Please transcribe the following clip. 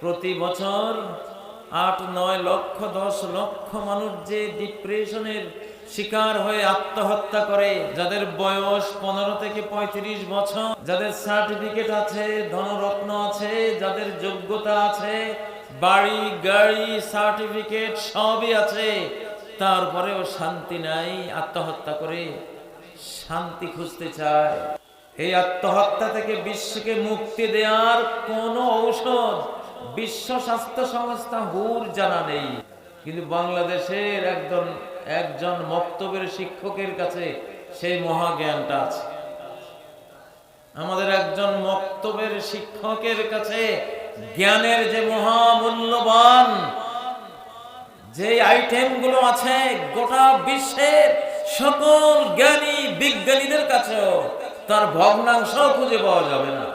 প্রতি বছর 8-9 লক্ষ 10 লক্ষ মানুষ যে ডিপ্রেশনের শিকার হয়ে আত্মহত্যা করে, যাদের বয়স 15 থেকে 35 বছর, যাদের সার্টিফিকেট আছে, ধনরত্ন আছে, যাদের যোগ্যতা আছে, বাড়ি গাড়ি সার্টিফিকেট সবই আছে, তারপরেও শান্তি নাই, আত্মহত্যা করে শান্তি খুঁজতে চায়। এই আত্মহত্যা থেকে বিশ্বকে মুক্তি দেওয়ার কোনো ঔষধ বিশ্ব স্বাস্থ্য সংস্থা হুর জানা নেই। কিন্তু বাংলাদেশের একজন মক্তবের শিক্ষকের কাছে সেই মহাজ্ঞানটা আছে। আমাদের একজন মক্তবের শিক্ষকের কাছে জ্ঞানের যে মহামূল্যবান যে আইটেমগুলো আছে, গোটা বিশ্বের সকল জ্ঞানী বিজ্ঞানীদের কাছেও তার ভগ্নাংশ খুঁজে পাওয়া যাবে না।